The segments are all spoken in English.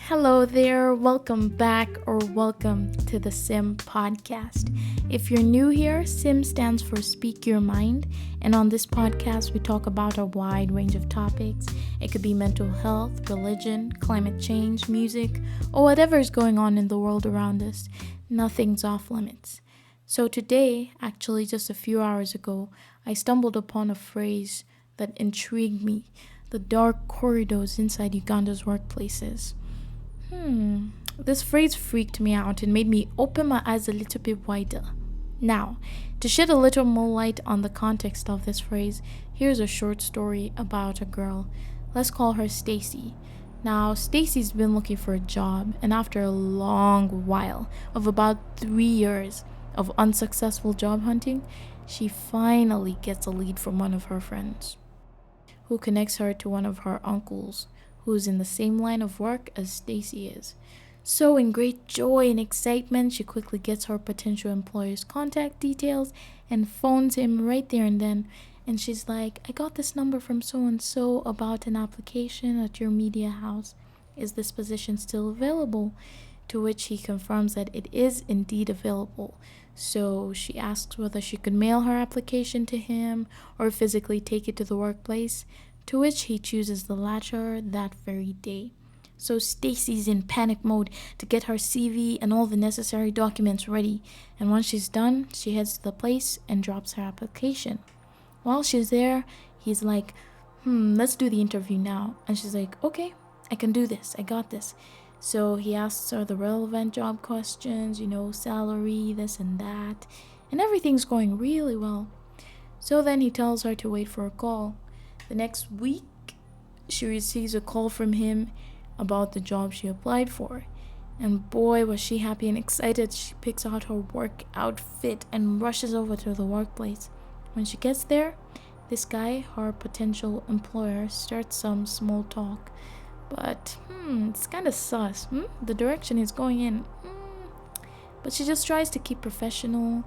Hello there, welcome back or welcome to the SIM podcast. If you're new here, SIM stands for Speak Your Mind, and on this podcast we talk about a wide range of topics. It could be mental health, religion, climate change, music, or whatever is going on in the world around us. Nothing's off limits. So today, actually just a few hours ago, I stumbled upon a phrase that intrigued me: the dark corridors inside Uganda's workplaces. This phrase freaked me out and made me open my eyes a little bit wider. Now, to shed a little more light on the context of this phrase, here's a short story about a girl. Let's call her Stacy. Now, Stacy's been looking for a job, and after a long while of about 3 years of unsuccessful job hunting, she finally gets a lead from one of her friends, who connects her to one of her uncles, who is in the same line of work as Stacy is. So, in great joy and excitement, she quickly gets her potential employer's contact details and phones him right there and then. And she's like, "I got this number from so and so about an application at your media house. Is this position still available?" To which he confirms that it is indeed available. So she asks whether she could mail her application to him or physically take it to the workplace, to which he chooses the latter that very day. So Stacy's in panic mode to get her CV and all the necessary documents ready, and once she's done, she heads to the place and drops her application. While she's there, he's like, let's do the interview now. And she's like, "Okay, I can do this, I got this." So he asks her the relevant job questions, salary, this and that, and everything's going really well. So then he tells her to wait for a call. The next week, she receives a call from him about the job she applied for. And boy, was she happy and excited. She picks out her work outfit and rushes over to the workplace. When she gets there, this guy, her potential employer, starts some small talk. But, it's kind of sus. The direction he's going in. But she just tries to keep professional.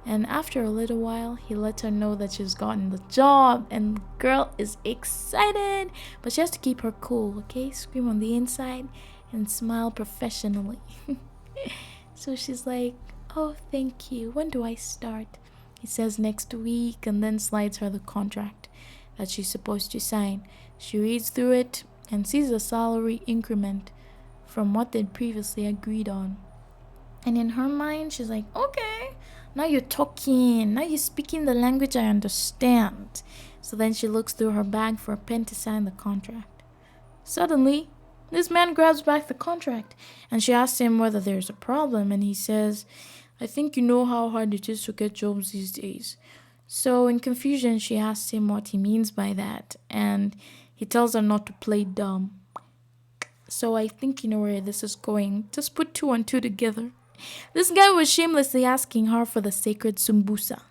And after a little while, he lets her know that she's gotten the job. And the girl is excited. But she has to keep her cool, okay? Scream on the inside and smile professionally. So she's like, "Oh, thank you. When do I start?" He says next week and then slides her the contract that she's supposed to sign. She reads through it and sees a salary increment from what they'd previously agreed on. And in her mind, she's like, "Okay, now you're talking. Now you're speaking the language I understand." So then she looks through her bag for a pen to sign the contract. Suddenly, this man grabs back the contract and she asks him whether there's a problem. And he says, "I think you know how hard it is to get jobs these days." So in confusion, she asks him what he means by that. And he tells her not to play dumb. So I think you know where this is going. Just put two and two together. This guy was shamelessly asking her for the sacred sumbusa.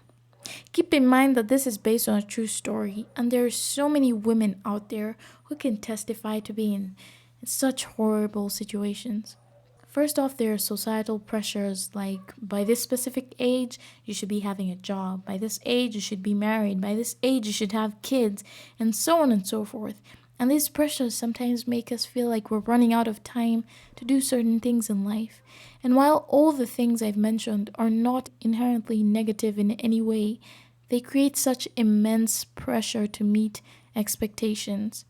Keep in mind that this is based on a true story, and there are so many women out there who can testify to being in such horrible situations. First off, there are societal pressures like, by this specific age, you should be having a job. By this age, you should be married. By this age, you should have kids, and so on and so forth. And these pressures sometimes make us feel like we're running out of time to do certain things in life. And while all the things I've mentioned are not inherently negative in any way, they create such immense pressure to meet expectations.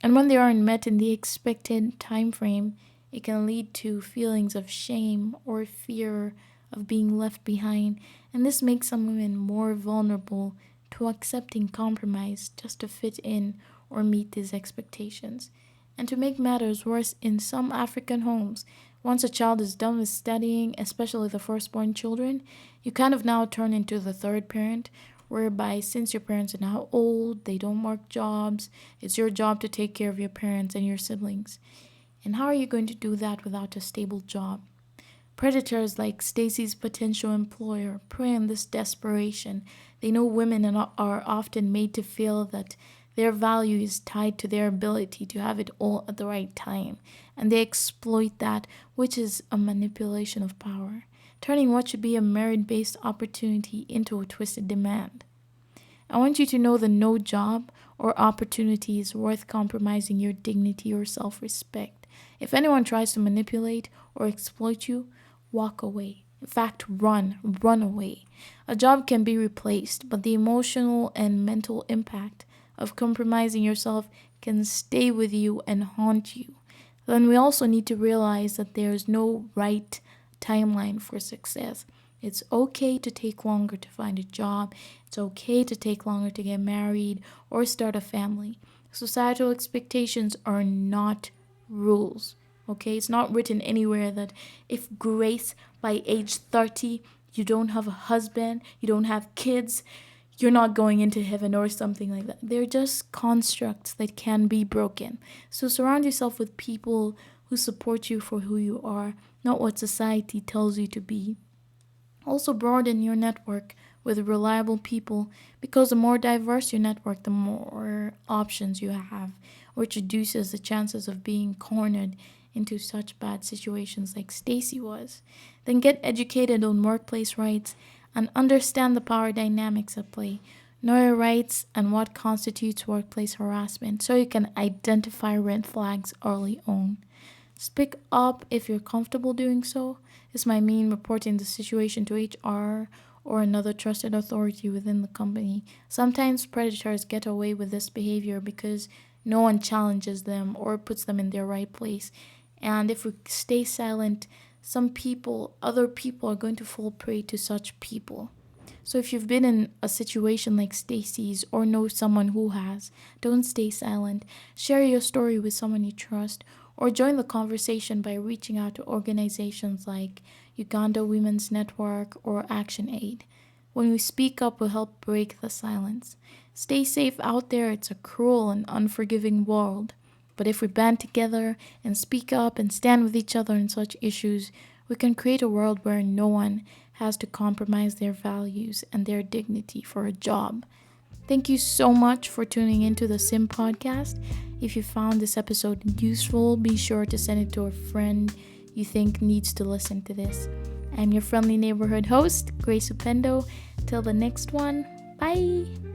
And when they aren't met in the expected time frame, it can lead to feelings of shame or fear of being left behind. And this makes some women more vulnerable to accepting compromise just to fit in or meet these expectations. And to make matters worse, in some African homes, once a child is done with studying, especially the firstborn children, you kind of now turn into the third parent, whereby since your parents are now old, they don't work jobs, it's your job to take care of your parents and your siblings. And how are you going to do that without a stable job? Predators like Stacy's potential employer prey on this desperation. They know women are often made to feel that their value is tied to their ability to have it all at the right time, and they exploit that, which is a manipulation of power, turning what should be a merit-based opportunity into a twisted demand. I want you to know that no job or opportunity is worth compromising your dignity or self-respect. If anyone tries to manipulate or exploit you, walk away. In fact, run away. A job can be replaced, but the emotional and mental impact of compromising yourself can stay with you and haunt you. Then we also need to realize that there's no right timeline for success. It's okay to take longer to find a job. It's okay to take longer to get married or start a family. Societal expectations are not rules. Okay, it's not written anywhere that if Grace by age 30 you don't have a husband, you don't have kids, you're not going into heaven or something like that. They're just constructs that can be broken. So surround yourself with people who support you for who you are, not what society tells you to be. Also broaden your network with reliable people, because the more diverse your network, the more options you have, which reduces the chances of being cornered into such bad situations like Stacy was. Then get educated on workplace rights and understand the power dynamics at play. Know your rights and what constitutes workplace harassment so you can identify red flags early on. Speak up if you're comfortable doing so. This might mean reporting the situation to HR or another trusted authority within the company. Sometimes predators get away with this behavior because no one challenges them or puts them in their right place. And if we stay silent, other people are going to fall prey to such people. So if you've been in a situation like Stacy's or know someone who has, don't stay silent. Share your story with someone you trust or join the conversation by reaching out to organizations like Uganda Women's Network or Action Aid. When we speak up, we'll help break the silence. Stay safe out there. It's a cruel and unforgiving world. But if we band together and speak up and stand with each other in such issues, we can create a world where no one has to compromise their values and their dignity for a job. Thank you so much for tuning into the Sim podcast. If you found this episode useful, be sure to send it to a friend you think needs to listen to this. I'm your friendly neighborhood host, Grace Upendo. Till the next one, bye!